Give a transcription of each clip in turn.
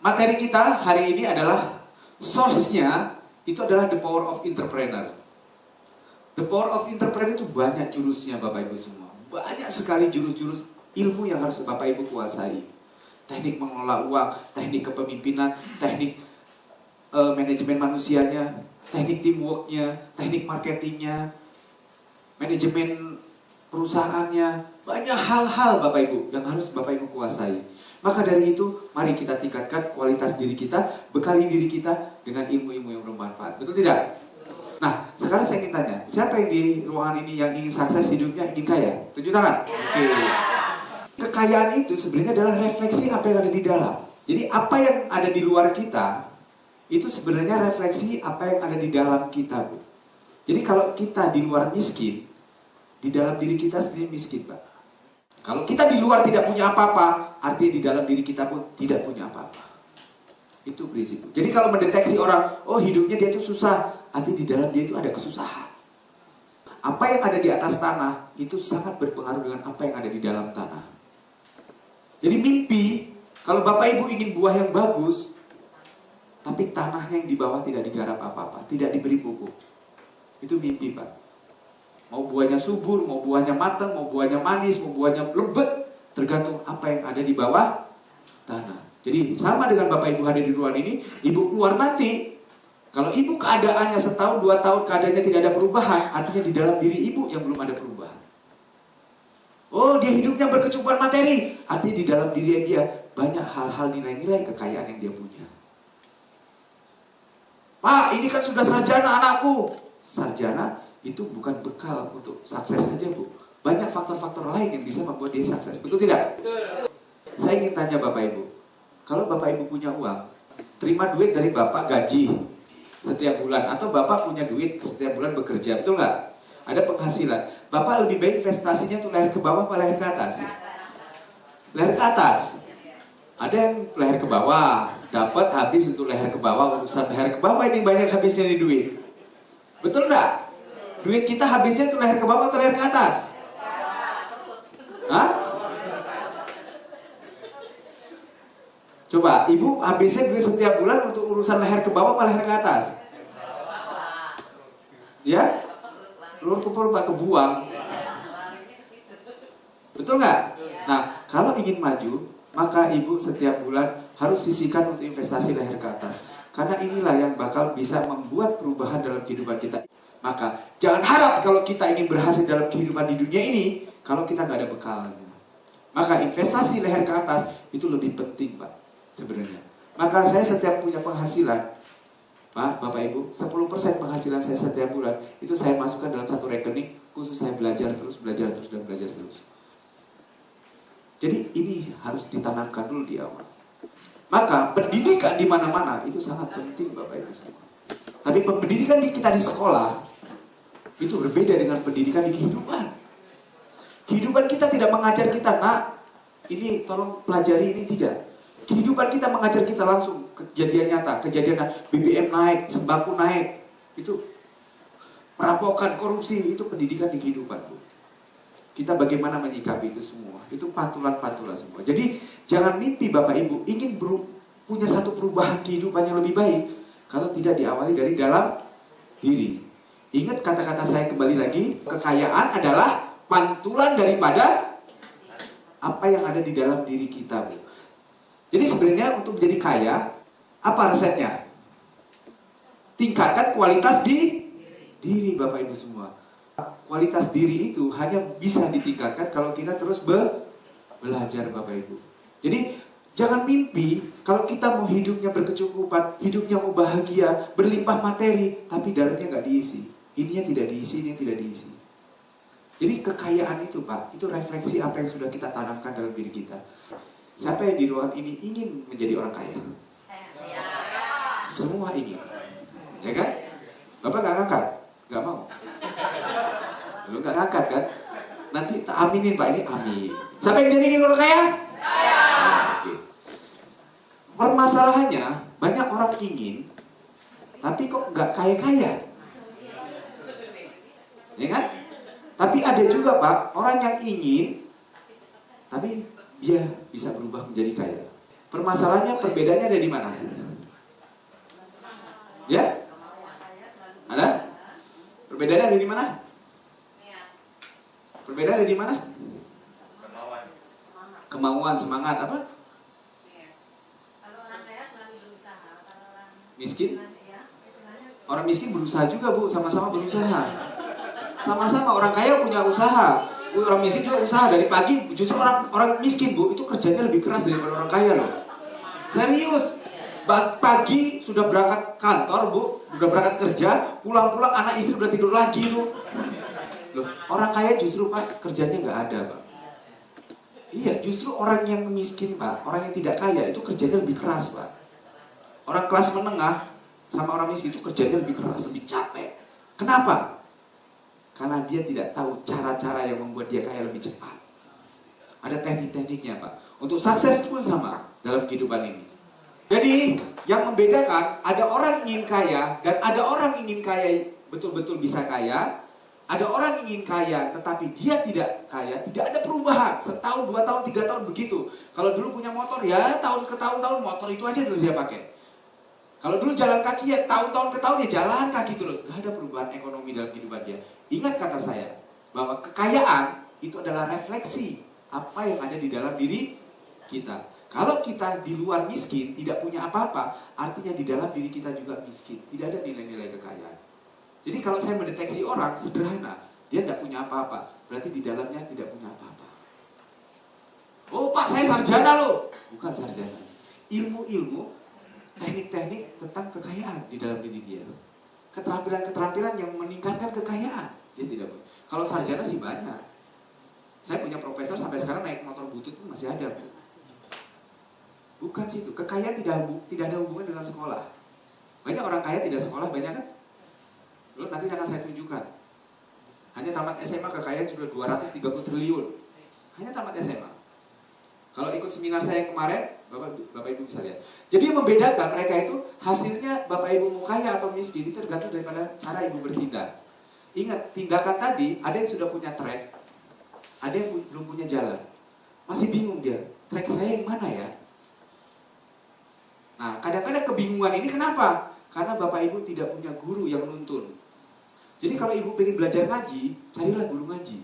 materi kita hari ini adalah source-nya itu adalah the power of entrepreneur. The power of entrepreneur itu banyak jurusnya Bapak Ibu semua. Banyak sekali jurus-jurus ilmu yang harus Bapak Ibu kuasai. Teknik mengelola uang, teknik kepemimpinan, teknik manajemen manusianya, teknik teamworknya, teknik marketingnya, manajemen perusahaannya. Banyak hal-hal Bapak Ibu yang harus Bapak Ibu kuasai. Maka dari itu, mari kita tingkatkan kualitas diri kita, bekali diri kita dengan ilmu-ilmu yang bermanfaat. Betul tidak? Nah, sekarang saya ingin tanya, siapa yang di ruangan ini yang ingin sukses hidupnya, ingin kaya? Tunjuk tangan. Oke. Kekayaan itu sebenarnya adalah refleksi apa yang ada di dalam. Jadi apa yang ada di luar kita, itu sebenarnya refleksi apa yang ada di dalam kita, Bu. Jadi kalau kita di luar miskin, di dalam diri kita sebenarnya miskin, Pak. Kalau kita di luar tidak punya apa-apa, artinya di dalam diri kita pun tidak punya apa-apa. Itu prinsip. Jadi kalau mendeteksi orang, oh hidupnya dia itu susah, artinya di dalam dia itu ada kesusahan. Apa yang ada di atas tanah, itu sangat berpengaruh dengan apa yang ada di dalam tanah. Jadi mimpi, kalau Bapak Ibu ingin buah yang bagus, tapi tanahnya yang di bawah tidak digarap apa-apa, tidak diberi pupuk. Itu mimpi, Pak. Mau buahnya subur, mau buahnya matang, mau buahnya manis, mau buahnya lembut, tergantung apa yang ada di bawah tanah. Jadi sama dengan Bapak Ibu hadir di ruangan ini, Ibu keluar nanti, kalau Ibu keadaannya setahun, 2 tahun keadaannya tidak ada perubahan, artinya di dalam diri Ibu yang belum ada perubahan. Oh, dia hidupnya berkecukupan materi, artinya di dalam diri dia banyak hal-hal nilai-nilai kekayaan yang dia punya. Pak, ini kan sudah sarjana anakku. Sarjana itu bukan bekal untuk sukses saja, Bu. Banyak faktor-faktor lain yang bisa membuat dia sukses. Betul tidak? Saya ingin tanya Bapak Ibu. Kalau Bapak Ibu punya uang, terima duit dari Bapak gaji setiap bulan. Atau Bapak punya duit setiap bulan bekerja. Betul nggak? Ada penghasilan. Bapak lebih baik investasinya untuk leher ke bawah atau leher ke atas? Leher ke atas. Ada yang leher ke bawah. Dapat habis untuk leher ke bawah. Urusan leher ke bawah ini banyak habisnya di duit. Betul nggak? Duit kita habisnya untuk leher ke bawah atau leher ke atas? Hah? Coba, Ibu habisnya duit setiap bulan untuk urusan leher ke bawah atau leher ke atas? Ya? Telur kupul Pak kebuang. Betul nggak? Nah, kalau ingin maju, maka Ibu setiap bulan harus sisihkan untuk investasi leher ke atas. Karena inilah yang bakal bisa membuat perubahan dalam kehidupan kita. Maka jangan harap kalau kita ingin berhasil dalam kehidupan di dunia ini, kalau kita nggak ada bekalnya. Maka investasi leher ke atas itu lebih penting, Pak, sebenarnya. Maka saya setiap punya penghasilan, Pak, Bapak Ibu, 10% penghasilan saya setiap bulan, itu saya masukkan dalam satu rekening, khusus saya belajar terus, dan belajar terus. Jadi ini harus ditanamkan dulu di awal. Maka pendidikan di mana-mana itu sangat penting, Bapak Ibu semua. Tapi pendidikan kita di sekolah itu berbeda dengan pendidikan di kehidupan. Kehidupan kita tidak mengajar kita, nak, ini tolong pelajari ini, tidak. Kehidupan kita mengajar kita langsung kejadian nyata, kejadian BBM naik, sembako naik, itu perampokan, korupsi, itu pendidikan di kehidupan, Bu. Kita bagaimana menyikapi itu semua, itu pantulan-pantulan semua. Jadi jangan mimpi Bapak Ibu ingin punya satu perubahan kehidupan yang lebih baik kalau tidak diawali dari dalam diri. Ingat kata-kata saya kembali lagi, kekayaan adalah pantulan daripada apa yang ada di dalam diri kita, Bu. Jadi sebenarnya untuk menjadi kaya, apa resepnya? Tingkatkan kualitas di diri, Bapak Ibu semua. Kualitas diri itu hanya bisa ditingkatkan kalau kita terus belajar, Bapak Ibu. Jadi jangan mimpi kalau kita mau hidupnya berkecukupan, hidupnya mau bahagia, berlimpah materi, tapi dalamnya nggak diisi. Ininya tidak diisi, ini tidak diisi. Jadi kekayaan itu, Pak, itu refleksi apa yang sudah kita tanamkan dalam diri kita. Siapa yang di ruangan ini ingin menjadi orang kaya? Semua ingin, ya kan? Bapak nggak ngangkat, nggak mau. Lu nggak ngangkat kan? Nanti tak aminin, Pak, ini amin. Siapa yang jadi ingin orang kaya? Oke. Permasalahannya banyak orang ingin, tapi kok nggak kaya-kaya, ya kan? Tapi ada juga, Pak, orang yang ingin, tapi dia bisa berubah menjadi kaya. Permasalahannya, perbedaannya ada di mana? Ya? Ada? Perbedaannya ada di mana? Perbedaan ada di mana? Kemauan, semangat, apa? Miskin? Orang miskin berusaha juga, Bu, sama-sama berusaha. Sama-sama orang kaya punya usaha. Orang miskin juga usaha dari pagi. Justru orang miskin, Bu, itu kerjanya lebih keras daripada orang kaya loh. Serius. Pagi sudah berangkat kantor, Bu, sudah berangkat kerja, pulang-pulang anak istri udah tidur lagi tuh. Loh, orang kaya justru, Pak, kerjanya nggak ada, Pak. Iya, justru orang yang miskin, Pak, orang yang tidak kaya itu kerjanya lebih keras, Pak. Orang kelas menengah sama orang miskin itu kerjanya lebih keras, lebih capek. Kenapa? Karena dia tidak tahu cara-cara yang membuat dia kaya lebih cepat. Ada teknik-tekniknya, Pak. Untuk sukses pun sama dalam kehidupan ini. Jadi, yang membedakan ada orang ingin kaya dan ada orang ingin kaya betul-betul bisa kaya. Ada orang ingin kaya tetapi dia tidak kaya, tidak ada perubahan. Setahun, 2 tahun, 3 tahun begitu. Kalau dulu punya motor ya tahun ke tahun motor itu aja terus dia pakai. Kalau dulu jalan kaki ya tahun-tahun ke tahun ya jalan kaki terus. Gak ada perubahan ekonomi dalam kehidupan dia. Ingat kata saya bahwa kekayaan itu adalah refleksi apa yang ada di dalam diri kita. Kalau kita di luar miskin, tidak punya apa-apa, artinya di dalam diri kita juga miskin. Tidak ada nilai-nilai kekayaan. Jadi kalau saya mendeteksi orang sederhana, dia tidak punya apa-apa, berarti di dalamnya tidak punya apa-apa. Oh Pak, saya sarjana loh. Bukan sarjana. Ilmu-ilmu, teknik-teknik tentang kekayaan di dalam diri dia. Keterampilan-keterampilan yang meningkatkan kekayaan, dia tidak punya. Kalau sarjana sih banyak. Saya punya profesor sampai sekarang naik motor butut pun masih ada. Bukan situ. Kekayaan tidak ada hubungan dengan sekolah. Banyak orang kaya tidak sekolah, banyak kan? Lalu nanti akan saya tunjukkan. Hanya tamat SMA kekayaan sudah 230 triliun. Hanya tamat SMA. Kalau ikut seminar saya yang kemarin, Bapak Ibu bisa lihat. Jadi yang membedakan mereka itu hasilnya Bapak Ibu mau kaya atau miskin itu tergantung daripada cara Ibu bertindak. Ingat, tindakan tadi ada yang sudah punya track, ada yang belum punya jalan. Masih bingung dia, track saya yang mana ya? Nah, kadang-kadang kebingungan ini kenapa? Karena Bapak Ibu tidak punya guru yang nuntun. Jadi kalau Ibu ingin belajar ngaji, carilah guru ngaji.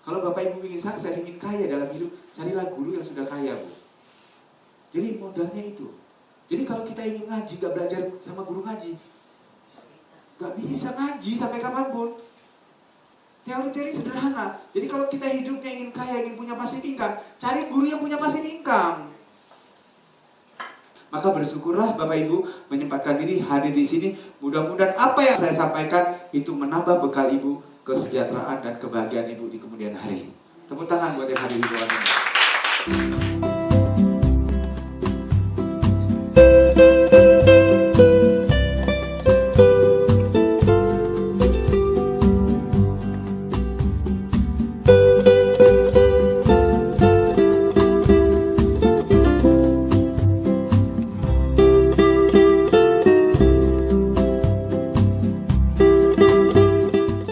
Kalau Bapak Ibu ingin sukses, ingin kaya dalam hidup, carilah guru yang sudah kaya, Bu. Jadi modalnya itu. Jadi kalau kita ingin ngaji, gak belajar sama guru ngaji, gak bisa ngaji sampai kapanpun. Teori-teori sederhana. Jadi kalau kita hidupnya ingin kaya, ingin punya passive income, cari guru yang punya passive income. Maka bersyukurlah Bapak Ibu menyempatkan diri hadir di sini. Mudah-mudahan apa yang saya sampaikan itu menambah bekal Ibu kesejahteraan dan kebahagiaan Ibu di kemudian hari. Tepuk tangan buat yang hadir di bawah ini.